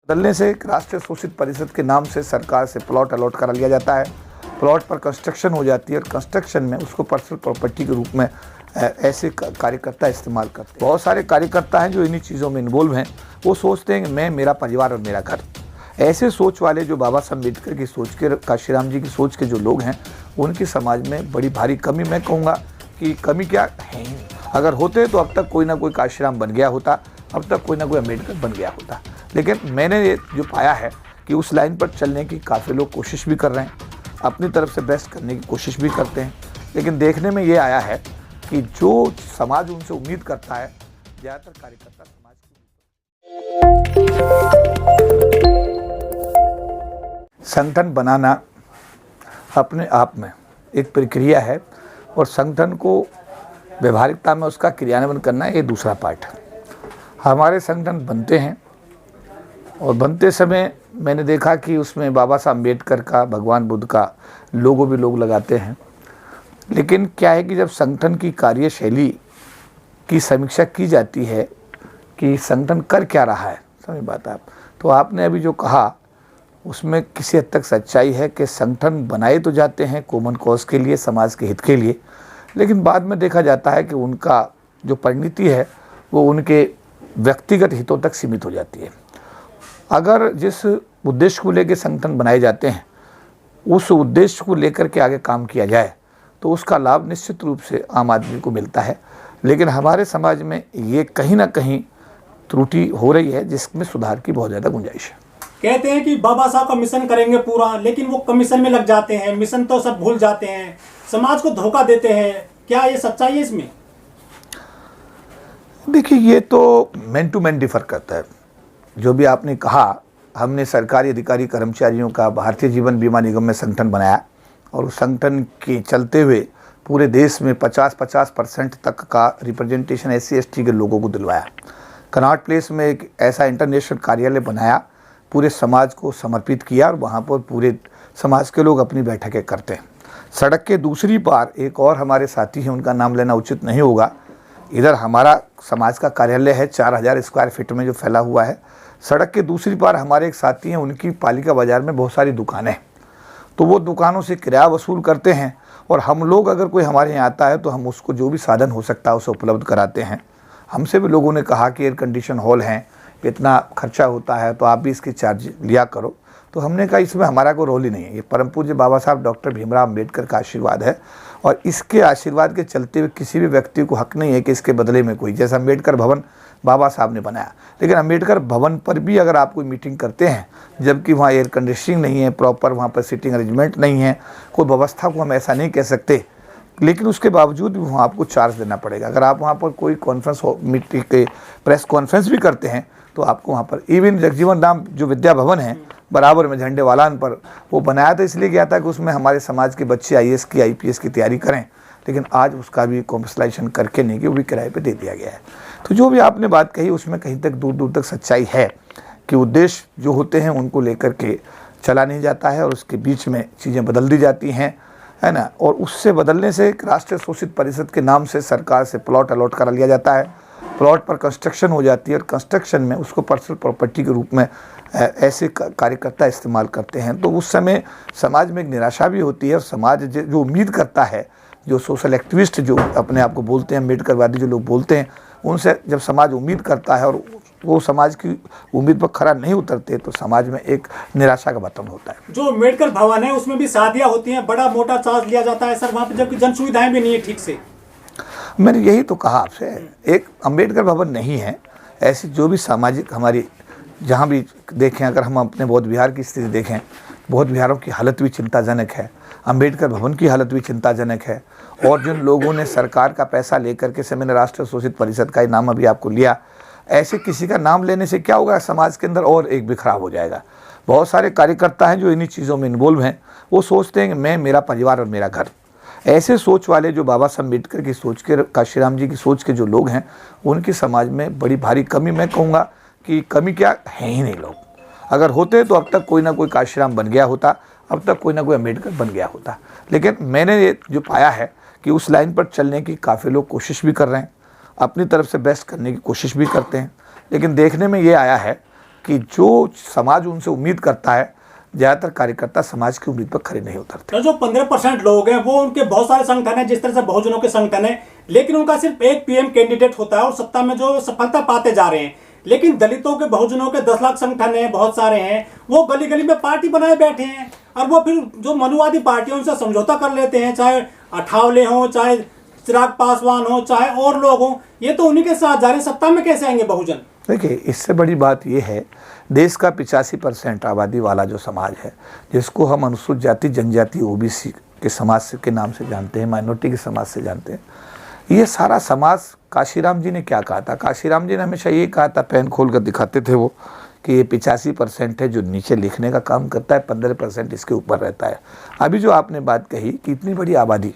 बदलने से एक राष्ट्रीय शोषित परिषद के नाम से सरकार से प्लॉट अलॉट करा लिया जाता है। प्लॉट पर कंस्ट्रक्शन हो जाती है और कंस्ट्रक्शन में उसको पर्सनल प्रॉपर्टी के रूप में ऐसे कार्यकर्ता इस्तेमाल करते हैं। बहुत सारे कार्यकर्ता हैं जो इन्हीं चीज़ों में इन्वॉल्व हैं। वो सोचते हैं कि मैं, मेरा परिवार और मेरा घर। ऐसे सोच वाले जो बाबा साहब अम्बेडकर की सोच के, काशीराम जी की सोच के जो लोग हैं, उनकी समाज में बड़ी भारी कमी, मैं कहूँगा कि कमी क्या है ही नहीं। अगर होते तो अब तक कोई ना कोई काशीराम बन गया होता, अब तक कोई ना कोई अम्बेडकर बन गया होता। लेकिन मैंने ये जो पाया है कि उस लाइन पर चलने की काफ़ी लोग कोशिश भी कर रहे हैं, अपनी तरफ से बेस्ट करने की कोशिश भी करते हैं। लेकिन देखने में ये आया है कि जो समाज उनसे उम्मीद करता है, ज़्यादातर कार्यकर्ता समाज की संगठन बनाना अपने आप में एक प्रक्रिया है और संगठन को व्यवहारिकता में उसका क्रियान्वयन करना ये दूसरा पार्ट है। हमारे संगठन बनते हैं और बनते समय मैंने देखा कि उसमें बाबा साहब अम्बेडकर का, भगवान बुद्ध का लोगो भी लोग लगाते हैं। लेकिन क्या है कि जब संगठन की कार्यशैली की समीक्षा की जाती है कि संगठन कर क्या रहा है, समझ बात आप, तो आपने अभी जो कहा उसमें किसी हद तक सच्चाई है कि संगठन बनाए तो जाते हैं कॉमन कॉज के लिए, समाज के हित के लिए, लेकिन बाद में देखा जाता है कि उनका जो परिणति है वो उनके व्यक्तिगत हितों तक सीमित हो जाती है। अगर जिस उद्देश्य को लेकर संगठन बनाए जाते हैं उस उद्देश्य को लेकर के आगे काम किया जाए तो उसका लाभ निश्चित रूप से आम आदमी को मिलता है। लेकिन हमारे समाज में ये कहीं ना कहीं त्रुटि हो रही है जिसमें सुधार की बहुत ज़्यादा गुंजाइश है। कहते हैं कि बाबा साहब का मिशन करेंगे पूरा, लेकिन वो कमीशन में लग जाते हैं, मिशन तो सब भूल जाते हैं, समाज को धोखा देते हैं। क्या ये सच्चाई है इसमें? देखिए, ये तो मैन टू मैन डिफर करता है। जो भी आपने कहा, हमने सरकारी अधिकारी कर्मचारियों का भारतीय जीवन बीमा निगम में संगठन बनाया और उस संगठन के चलते हुए पूरे देश में 50% तक का रिप्रेजेंटेशन SC/ST के लोगों को दिलवाया। कनॉट प्लेस में एक ऐसा इंटरनेशनल कार्यालय बनाया, पूरे समाज को समर्पित किया और वहाँ पर पूरे समाज के लोग अपनी बैठकें करते हैं। सड़क के दूसरी पार एक और हमारे साथी हैं, उनका नाम लेना उचित नहीं होगा। इधर हमारा समाज का कार्यालय है 4000 स्क्वायर फीट में जो फैला हुआ है। सड़क के दूसरी पार हमारे एक साथी हैं, उनकी पालिका बाज़ार में बहुत सारी दुकानें, तो वो दुकानों से किराया वसूल करते हैं और हम लोग अगर कोई हमारे यहाँ आता है तो हम उसको जो भी साधन हो सकता है उसे उपलब्ध कराते हैं। हमसे भी लोगों ने कहा कि एयर कंडीशन हॉल हैं, इतना खर्चा होता है तो आप भी इसके चार्ज लिया करो। तो हमने कहा इसमें हमारा कोई रोल ही नहीं है, ये परम पूज्य बाबा साहब डॉक्टर भीमराव अम्बेडकर का आशीर्वाद है और इसके आशीर्वाद के चलते हुए किसी भी व्यक्ति को हक नहीं है कि इसके बदले में कोई, जैसा अम्बेडकर भवन बाबा साहब ने बनाया, लेकिन अम्बेडकर भवन पर भी अगर आप कोई मीटिंग करते हैं जबकि वहाँ एयर कंडीशनिंग नहीं है, प्रॉपर वहाँ पर सीटिंग अरेंजमेंट नहीं है, कोई व्यवस्था को हम ऐसा नहीं कह सकते, लेकिन उसके बावजूद भी वहाँ आपको चार्ज देना पड़ेगा। अगर आप वहाँ पर कोई कॉन्फ्रेंस मीटिंग के प्रेस कॉन्फ्रेंस भी करते हैं तो आपको वहाँ पर, इवन जगजीवन राम जो विद्या भवन है बराबर में झंडे वालान पर, वो बनाया था इसलिए गया था कि उसमें हमारे समाज के बच्चे IAS की IPS की तैयारी करें, लेकिन आज उसका भी कॉम्पनसेशन करके नहीं कि वो भी किराए पे दे दिया गया है। तो जो भी आपने बात कही उसमें कहीं तक दूर दूर तक सच्चाई है कि उद्देश्य जो होते हैं उनको लेकर के चला नहीं जाता है और उसके बीच में चीज़ें बदल दी जाती हैं, है ना। और उससे बदलने से एक राष्ट्रीय शोषित परिषद के नाम से सरकार से प्लॉट अलॉट करा लिया जाता है। प्लॉट पर कंस्ट्रक्शन हो जाती है और कंस्ट्रक्शन में उसको पर्सनल प्रॉपर्टी के रूप में ऐसे कार्यकर्ता इस्तेमाल करते हैं। तो उस समय समाज में एक निराशा भी होती है और समाज जो उम्मीद करता है, जो सोशल एक्टिविस्ट जो अपने आप को बोलते हैं, अम्बेडकरवादी जो लोग बोलते हैं, उनसे जब समाज उम्मीद करता है और वो समाज की उम्मीद पर खरा नहीं उतरते तो समाज में एक निराशा का वातावरण होता है। जो अम्बेडकर भवन है उसमें भी शादियाँ होती हैं, बड़ा मोटा चार्ज लिया जाता है सर वहाँ पे, जबकि जन सुविधाएं भी नहीं है ठीक से। मैंने यही तो कहा आपसे, एक अम्बेडकर भवन नहीं है, ऐसी जो भी सामाजिक हमारी जहाँ भी देखें, अगर हम अपने बौद्ध विहार की स्थिति देखें, बौद्ध विहारों की हालत भी चिंताजनक है, अम्बेडकर भवन की हालत भी चिंताजनक है। और जिन लोगों ने सरकार का पैसा लेकर के से, मैंने राष्ट्रीय शोषित परिषद का ही नाम अभी आपको लिया, ऐसे किसी का नाम लेने से क्या होगा, समाज के अंदर और एक बिखराव हो जाएगा। बहुत सारे कार्यकर्ता हैं जो इन्हीं चीज़ों में इन्वॉल्व हैं। वो सोचते हैं कि मैं, मेरा परिवार और मेरा घर। ऐसे सोच वाले जो बाबा साहब अम्बेडकर की सोच के, काशीराम जी की सोच के जो लोग हैं, उनकी समाज में बड़ी भारी कमी, मैं कहूँगा कि कमी क्या है ही नहीं। लोग अगर होते तो अब तक कोई ना कोई काशीराम बन गया होता, अब तक कोई ना कोई अम्बेडकर बन गया होता। लेकिन मैंने ये जो पाया है कि उस लाइन पर चलने की काफ़ी लोग कोशिश भी कर रहे हैं, अपनी तरफ से बेस्ट करने की कोशिश भी करते हैं। लेकिन देखने में ये आया है कि जो समाज उनसे उम्मीद करता है, ज़्यादातर कार्यकर्ता समाज की उम्मीद पर खड़े नहीं उतरते। तो जो 15% लोग हैं वो उनके बहुत सारे संगठन है, जिस तरह से बहुजनों के संगठन है, लेकिन उनका सिर्फ एक पीएम कैंडिडेट होता है और सत्ता में जो सफलता पाते जा रहे हैं। लेकिन दलितों के बहुजनों के 10 लाख संगठन है, बहुत सारे हैं, वो गली गली में पार्टी बनाए बैठे हैं और वो फिर जो मनुवादी पार्टी है उनसे समझौता कर लेते हैं, चाहे अठावले हो, चाहे चिराग पासवान हो, चाहे और लोग हों, ये तो उन्हीं के साथ जा रहे हैं। सत्ता में कैसे आएंगे बहुजन? देखिए, इससे बड़ी बात यह है, देश का 85% आबादी वाला जो समाज है, जिसको हम अनुसूचित जाति जनजाति ओबीसी के समाज के नाम से जानते हैं, माइनॉरिटी के समाज से जानते हैं, ये सारा समाज, काशीराम जी ने क्या कहा था? काशीराम जी ने हमेशा ये कहा था, पेन खोल कर दिखाते थे वो, कि ये 85% है जो नीचे लिखने का काम करता है, 15% इसके ऊपर रहता है। अभी जो आपने बात कही कि इतनी बड़ी आबादी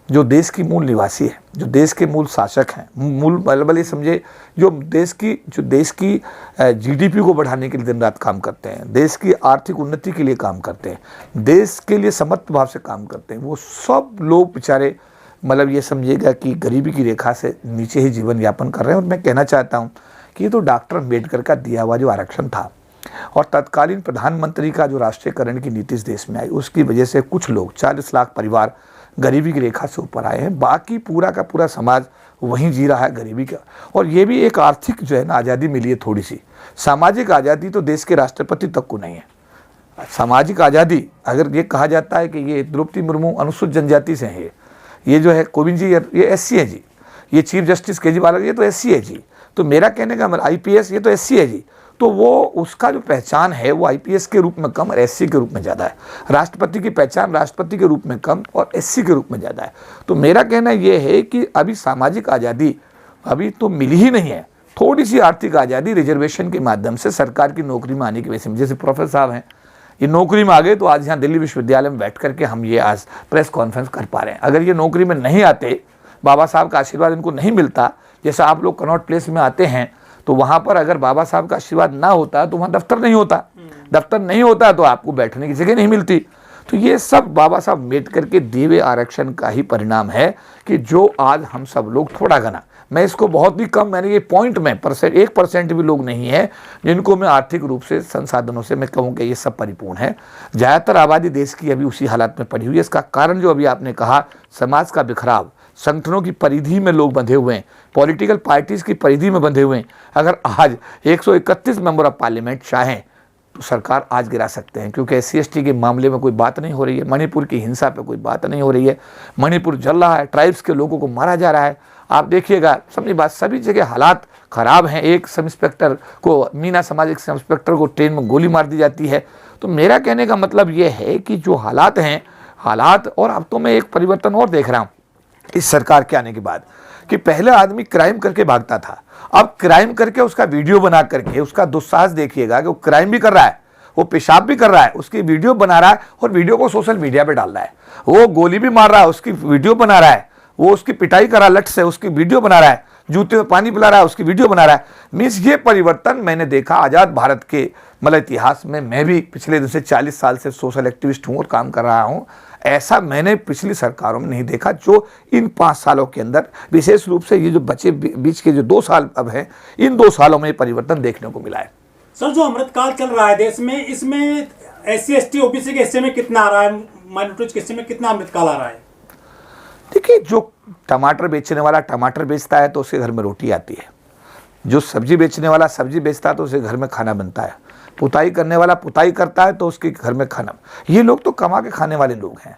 जो देश की मूल निवासी है, जो देश के मूल शासक हैं, मूल बलबली समझे, जो देश की जीडीपी को बढ़ाने के लिए दिन रात काम करते हैं, देश की आर्थिक उन्नति के लिए काम करते हैं, देश के लिए समर्थ भाव से काम करते हैं, वो सब लोग बेचारे मतलब ये समझिएगा कि गरीबी की रेखा से नीचे ही जीवन यापन कर रहे हैं। और मैं कहना चाहता हूँ कि ये तो डॉक्टर अम्बेडकर का दिया हुआ जो आरक्षण था और तत्कालीन प्रधानमंत्री का जो राष्ट्रीयकरण की नीति इस देश में आई, उसकी वजह से कुछ लोग, 40 लाख परिवार गरीबी की रेखा से ऊपर आए हैं। बाकी पूरा का पूरा समाज वहीं जी रहा है गरीबी का। और ये भी एक आर्थिक जो है ना आज़ादी मिली है थोड़ी सी। सामाजिक आज़ादी तो देश के राष्ट्रपति तक को नहीं है। सामाजिक आज़ादी अगर ये कहा जाता है कि ये द्रौपदी मुर्मू अनुसूचित जनजाति से है, ये जो है कोविंद जी ये एससी है जी, ये चीफ जस्टिस केजरीवाल ये तो एससी है जी, तो मेरा कहने का मतलब आईपीएस ये तो एससी है जी, तो वो उसका जो पहचान है वो आईपीएस के रूप में कम और एससी के रूप में ज़्यादा है। राष्ट्रपति की पहचान राष्ट्रपति के रूप में कम और एससी के रूप में ज़्यादा है। तो मेरा कहना ये है कि अभी सामाजिक आज़ादी अभी तो मिली ही नहीं है। थोड़ी सी आर्थिक आज़ादी रिजर्वेशन के माध्यम से सरकार की नौकरी में आने की वजह से, जैसे प्रोफेसर साहब हैं ये नौकरी में आ गए तो आज यहाँ दिल्ली विश्वविद्यालय में बैठ करके हम ये आज प्रेस कॉन्फ्रेंस कर पा रहे हैं। अगर ये नौकरी में नहीं आते, बाबा साहब का आशीर्वाद इनको नहीं मिलता, जैसा आप लोग कनॉट प्लेस में आते हैं तो वहाँ पर अगर बाबा साहब का आशीर्वाद ना होता तो वहाँ दफ्तर नहीं होता, दफ्तर नहीं होता तो आपको बैठने की जगह नहीं मिलती। तो ये सब बाबा साहब अम्बेडकर के दिए हुए आरक्षण का ही परिणाम है कि जो आज हम सब लोग थोड़ा घना, मैं इसको बहुत ही कम, मैंने ये पॉइंट में 1% भी लोग नहीं है जिनको मैं आर्थिक रूप से संसाधनों से मैं कहूँ कि ये सब परिपूर्ण है। ज़्यादातर आबादी देश की अभी उसी हालात में पड़ी हुई है। इसका कारण जो अभी आपने कहा, समाज का बिखराव, संगठनों की परिधि में लोग बंधे हुए हैं, पॉलिटिकल पार्टीज की परिधि में बंधे हुए हैं। अगर आज 131 मेंबर ऑफ पार्लियामेंट चाहें तो सरकार आज गिरा सकते हैं, क्योंकि SC/ST के मामले में कोई बात नहीं हो रही है, मणिपुर की हिंसा पे कोई बात नहीं हो रही है, मणिपुर जल रहा है, ट्राइब्स के लोगों को मारा जा रहा है। आप देखिएगा, समझिए बात, सभी जगह हालात खराब हैं। एक सब इंस्पेक्टर को, मीना समाज एक सब इंस्पेक्टर को ट्रेन में गोली मार दी जाती है। तो मेरा कहने का मतलब ये है कि जो हालात हैं, हालात, और अब तो मैं एक परिवर्तन और देख रहा हूँ इस सरकार के आने के बाद, कि पहले आदमी क्राइम करके भागता था, अब क्राइम करके उसका वीडियो बना करके उसका दुस्साहस देखिएगा कि वो क्राइम भी कर रहा है, वो पेशाब भी कर रहा है, उसकी वीडियो बना रहा है और वीडियो को सोशल मीडिया पे डाल रहा है। वो गोली भी मार रहा है, उसकी वीडियो बना रहा है, वो उसकी पिटाई करा लठ से, उसकी वीडियो बना रहा है, जूते में पानी पिला रहा है, उसकी वीडियो बना रहा है। मीन्स ये परिवर्तन मैंने देखा आज़ाद भारत के मतलब इतिहास में। मैं भी पिछले दिन से 40 साल से सोशल एक्टिविस्ट हूँ और काम कर रहा हूँ। ऐसा मैंने पिछली सरकारों में नहीं देखा जो इन 5 सालों के अंदर, विशेष रूप से ये जो बचे बीच के जो 2 साल अब हैं, इन 2 सालों में परिवर्तन देखने को मिला है। सर, जो अमृतकाल चल रहा है देश में, इसमें SC/ST OBC के हिस्से में कितना आ रहा है, माइनॉरिटीज के हिस्से में कितना अमृतकाल आ रहा है? देखिए, जो टमाटर बेचने वाला टमाटर बेचता है तो उसके घर में रोटी आती है, जो सब्जी बेचने वाला सब्जी बेचता है तो उसके घर में खाना बनता है, पुताई करने वाला पुताई करता है तो उसके घर में खाना। ये लोग तो कमा के खाने वाले लोग हैं।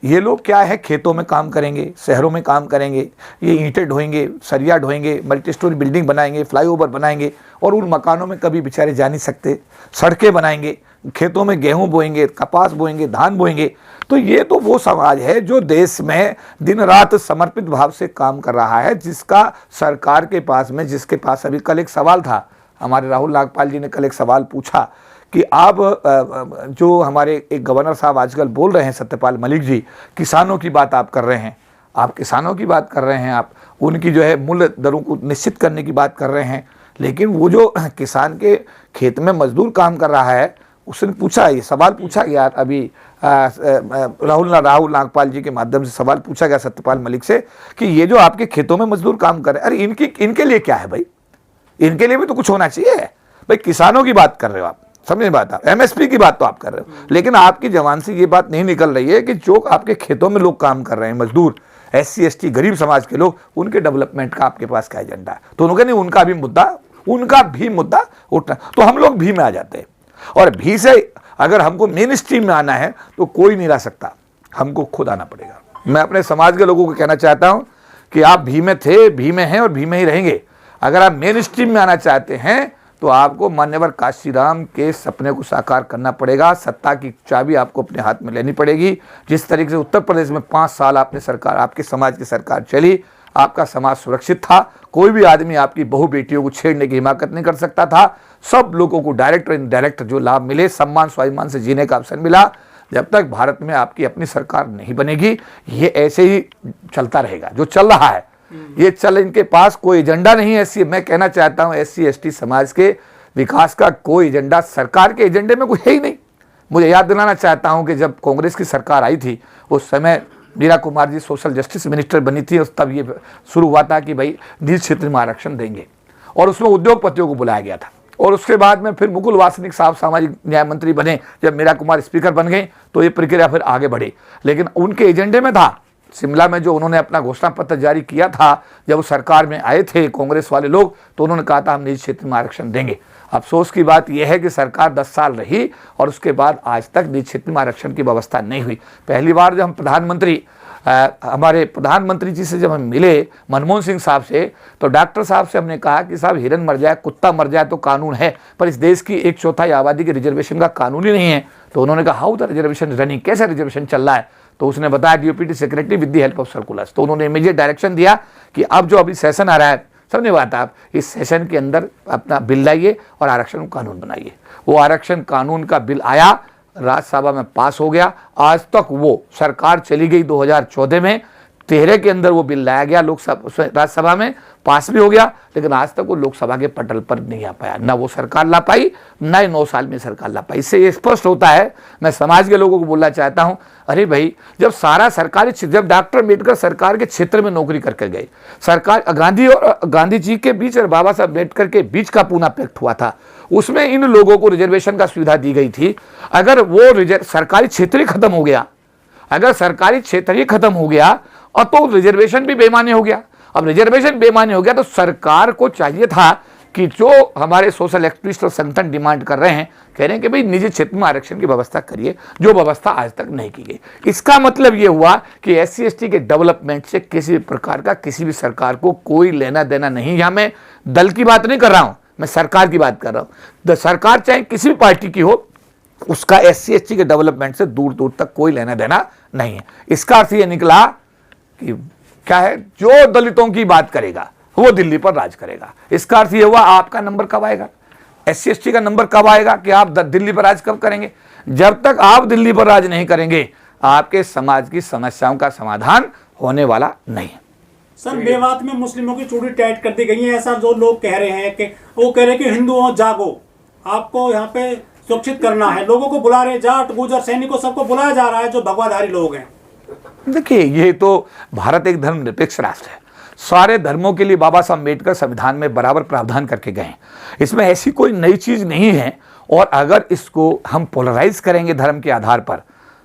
ये लोग क्या है, खेतों में काम करेंगे, शहरों में काम करेंगे, ये ईंटें ढोएंगे, सरिया ढोएंगे, मल्टी स्टोरी बिल्डिंग बनाएंगे, फ्लाईओवर बनाएंगे और उन मकानों में कभी बेचारे जा नहीं सकते, सड़कें बनाएंगे, खेतों में गेहूं बोएंगे, कपास बोएंगे, धान बोएंगे। तो ये तो वो समाज है जो देश में दिन रात समर्पित भाव से काम कर रहा है, जिसका सरकार के पास में, जिसके पास अभी कल एक सवाल था, हमारे राहुल नागपाल जी ने कल एक सवाल पूछा कि आप जो हमारे एक गवर्नर साहब आजकल बोल रहे हैं, सत्यपाल मलिक जी, किसानों की बात आप कर रहे हैं, आप किसानों की बात कर रहे हैं, आप उनकी जो है मूल्य दरों को निश्चित करने की बात कर रहे हैं, लेकिन वो जो किसान के खेत में मजदूर काम कर रहा है, उसने पूछा, ये सवाल पूछा गया अभी राहुल नागपाल जी के माध्यम से सवाल पूछा गया सत्यपाल मलिक से कि ये जो आपके खेतों में मजदूर काम कर रहे हैं, अरे इनके लिए क्या है भाई, इनके लिए भी तो कुछ होना चाहिए। भाई किसानों की बात कर रहे हो आप, समझे बात, आप एमएसपी की बात तो आप कर रहे हो, लेकिन आपकी जबान से ये बात नहीं निकल रही है कि जो आपके खेतों में लोग काम कर रहे हैं, मजदूर, SC ST गरीब समाज के लोग, उनके डेवलपमेंट का आपके पास क्या एजेंडा है। तो उन्होंने नहीं, उनका भी मुद्दा उठना, तो हम लोग भी में आ जाते हैं। और भी से अगर हमको मेन स्ट्रीम में आना है तो कोई नहीं ला सकता, हमको खुद आना पड़ेगा। मैं अपने समाज के लोगों को कहना चाहता हूं कि आप भी में थे, भी में हैं और भी में ही रहेंगे। अगर आप मेन स्ट्रीम में आना चाहते हैं तो आपको मान्यवर काशीराम के सपने को साकार करना पड़ेगा। सत्ता की चाबी आपको अपने हाथ में लेनी पड़ेगी। जिस तरीके से उत्तर प्रदेश में 5 साल आपने सरकार, आपके समाज की सरकार चली, आपका समाज सुरक्षित था, कोई भी आदमी आपकी बहू बेटियों को छेड़ने की हिमाकत नहीं कर सकता था। सब लोगों को डायरेक्ट और इनडायरेक्ट जो लाभ मिले, सम्मान स्वाभिमान से जीने का अवसर मिला। जब तक भारत में आपकी अपनी सरकार नहीं बनेगी, ये ऐसे ही चलता रहेगा जो चल रहा है। ये चल, इनके पास कोई एजेंडा नहीं है। ऐसी मैं कहना चाहता हूं SC ST समाज के विकास का कोई एजेंडा सरकार के एजेंडे में कोई है ही नहीं। मुझे याद दिलाना चाहता हूं कि जब कांग्रेस की सरकार आई थी उस समय Meera Kumar ji social justice minister बनी थी, तब ये शुरू हुआ था कि भाई निजी क्षेत्र में आरक्षण देंगे, और उसमें उद्योगपतियों को बुलाया गया था। और उसके बाद में फिर मुकुल वासनिक साहब सामाजिक न्याय मंत्री बने, जब मीरा कुमार स्पीकर बन गए तो ये प्रक्रिया फिर आगे बढ़ी। लेकिन उनके एजेंडे में था, शिमला में जो उन्होंने अपना घोषणा पत्र जारी किया था, जब वो सरकार में आए थे कांग्रेस वाले लोग, तो उन्होंने कहा था हम निजी क्षेत्र में आरक्षण देंगे। अफसोस की बात यह है कि सरकार 10 साल रही और उसके बाद आज तक निजी क्षेत्र में आरक्षण की व्यवस्था नहीं हुई। पहली बार जब हम हमारे प्रधानमंत्री जी से जब हम मिले, मनमोहन सिंह साहब से, तो डॉक्टर साहब से हमने कहा कि साहब हिरन मर जाए, कुत्ता मर जाए तो कानून है, पर इस देश की 1/4 आबादी के रिजर्वेशन का कानून ही नहीं है। तो उन्होंने कहा हाउ द रिजर्वेशन रनिंग, कैसे रिजर्वेशन चल रहा है। तो उसने बताया DOPT secretary with the help of circulars. तो उन्होंने इमीडिएट डायरेक्शन दिया कि अब जो अभी सेशन आ रहा है, समझे बात आप, इस सेशन के अंदर अपना बिल लाइए और आरक्षण कानून बनाइए। वो आरक्षण कानून का बिल आया, राज्यसभा में पास हो गया। आज तक वो सरकार चली गई 2014 में, 13 के अंदर वो बिल लाया गया, राज्यसभा में पास भी हो गया, लेकिन आज तक वो लोकसभा के पटल पर नहीं आ पाया। ना वो सरकार ला पाई, ना ही 9 साल में सरकार ला पाई। इससे ये स्पष्ट होता है, मैं समाज के लोगों को बोलना चाहता हूं, अरे भाई जब सारा सरकारी, जब डॉक्टर अम्बेडकर सरकार के क्षेत्र में नौकरी करके गए, सरकार गांधी जी के बीच और बाबा साहब अम्बेडकर के बीच का पूना पैक्ट हुआ था, उसमें इन लोगों को रिजर्वेशन का सुविधा दी गई थी। अगर वो सरकारी क्षेत्र ही खत्म हो गया, अगर सरकारी क्षेत्र ही खत्म हो गया और तो रिजर्वेशन भी बेमानी हो गया। अब रिजर्वेशन बेमानी हो गया तो सरकार को चाहिए था कि जो हमारे सोशल एक्टिविस्ट और संगठन डिमांड कर रहे हैं, कह रहे हैं कि भाई निजी क्षेत्र में आरक्षण की व्यवस्था करिए, जो व्यवस्था आज तक नहीं की गई। इसका मतलब ये हुआ कि SC ST के डेवलपमेंट से किसी भी प्रकार का किसी भी सरकार को कोई लेना देना नहीं। यहां मैं दल की बात नहीं कर रहा हूं, मैं सरकार की बात कर रहा हूं। सरकार चाहे किसी भी पार्टी की हो, उसका SC ST के डेवलपमेंट से दूर दूर तक कोई लेना देना नहीं है। इसका अर्थ यह निकला कि क्या है, जो दलितों की बात करेगा वो दिल्ली पर राज करेगा। इसका अर्थ यह हुआ आपका नंबर कब आएगा, SC ST का नंबर कब आएगा कि आप दिल्ली पर राज कब करेंगे। जब तक आप दिल्ली पर राज नहीं करेंगे, आपके समाज की समस्याओं का समाधान होने वाला नहीं है। सर, मेवात में मुस्लिमों की चूड़ी टाइट कर दी गई है, ऐसा जो लोग कह रहे हैं कि वो कह रहे हैं कि हिंदुओं जागो, आपको यहाँ पे सुरक्षित करना है। लोगों को बुला रहे, जाट गुजर सैनिकों सबको बुलाया जा रहा है जो भगवाधारी लोग हैं। देखिए, ये तो भारत एक धर्मनिरपेक्ष राष्ट्र है। सारे धर्मों के लिए बाबा साहब अम्बेडकर संविधान में बराबर प्रावधान करके गए हैं। इसमें ऐसी कोई नई चीज नहीं है। और अगर इसको हम पोलराइज करेंगे धर्म के आधार पर,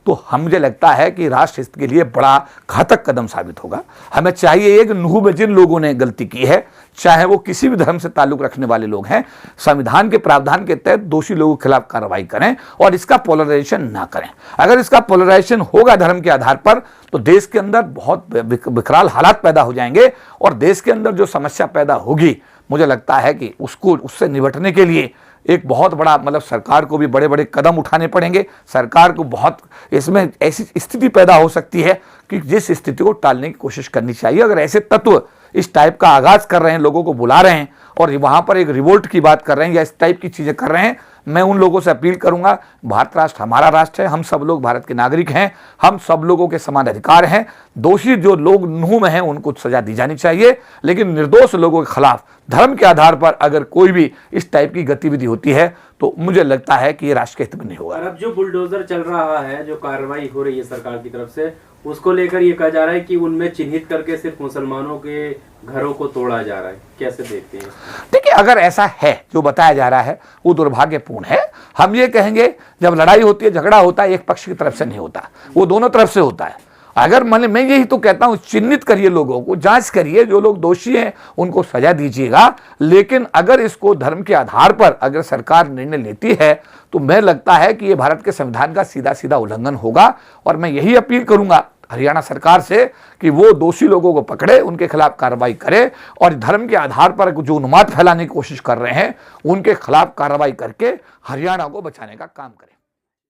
तो मुझे लगता है कि राष्ट्र हित के लिए बड़ा घातक कदम साबित होगा। हमें चाहिए कि नूह में जिन लोगों ने गलती की है, चाहे वो किसी भी धर्म से ताल्लुक रखने वाले लोग हैं, संविधान के प्रावधान के तहत दोषी लोगों के खिलाफ कार्रवाई करें और इसका पोलराइजेशन ना करें। अगर इसका पोलराइजेशन होगा धर्म के आधार पर, तो देश के अंदर बहुत विकराल हालात पैदा हो जाएंगे और देश के अंदर जो समस्या पैदा होगी, मुझे लगता है कि उससे निपटने के लिए एक बहुत बड़ा, मतलब सरकार को भी बड़े बड़े कदम उठाने पड़ेंगे। सरकार को बहुत इसमें ऐसी स्थिति पैदा हो सकती है कि जिस स्थिति को टालने की कोशिश करनी चाहिए। अगर ऐसे तत्व इस टाइप का आगाज कर रहे हैं, लोगों को बुला रहे हैं और वहां पर एक रिवोल्ट की बात कर रहे हैं या इस टाइप की चीजें कर रहे हैं, मैं उन लोगों से अपील करूंगा, भारत राष्ट्र हमारा राष्ट्र है, हम सब लोग भारत के नागरिक हैं, हम सब लोगों के समान अधिकार हैं। दोषी जो लोग नूह में हैं उनको सजा दी जानी चाहिए, लेकिन निर्दोष लोगों के खिलाफ धर्म के आधार पर अगर कोई भी इस टाइप की गतिविधि होती है तो मुझे लगता है कि ये राष्ट्र के हित में नहीं होगा। अब जो बुलडोजर चल रहा है, जो कार्रवाई हो रही है सरकार की तरफ से, उसको लेकर ये कहा जा रहा है कि उनमें चिन्हित करके सिर्फ मुसलमानों के घरों को तोड़ा जा रहा है। कैसे देखते हैं? देखिए, अगर ऐसा है जो बताया जा रहा है वो दुर्भाग्यपूर्ण है। हम ये कहेंगे जब लड़ाई होती है, झगड़ा होता है, एक पक्ष की तरफ से नहीं होता, वो दोनों तरफ से होता है। अगर मैं यही तो कहता हूं, चिन्हित करिए लोगों को, जांच करिए, जो लोग दोषी हैं उनको सजा दीजिएगा। लेकिन अगर इसको धर्म के आधार पर अगर सरकार निर्णय लेती है तो मैं लगता है कि ये भारत के संविधान का सीधा सीधा उल्लंघन होगा। और मैं यही अपील करूंगा हरियाणा सरकार से कि वो दोषी लोगों को पकड़े, उनके खिलाफ कार्रवाई करे और धर्म के आधार पर जो उन्माद फैलाने की कोशिश कर रहे हैं उनके खिलाफ कार्रवाई करके हरियाणा को बचाने का काम करे।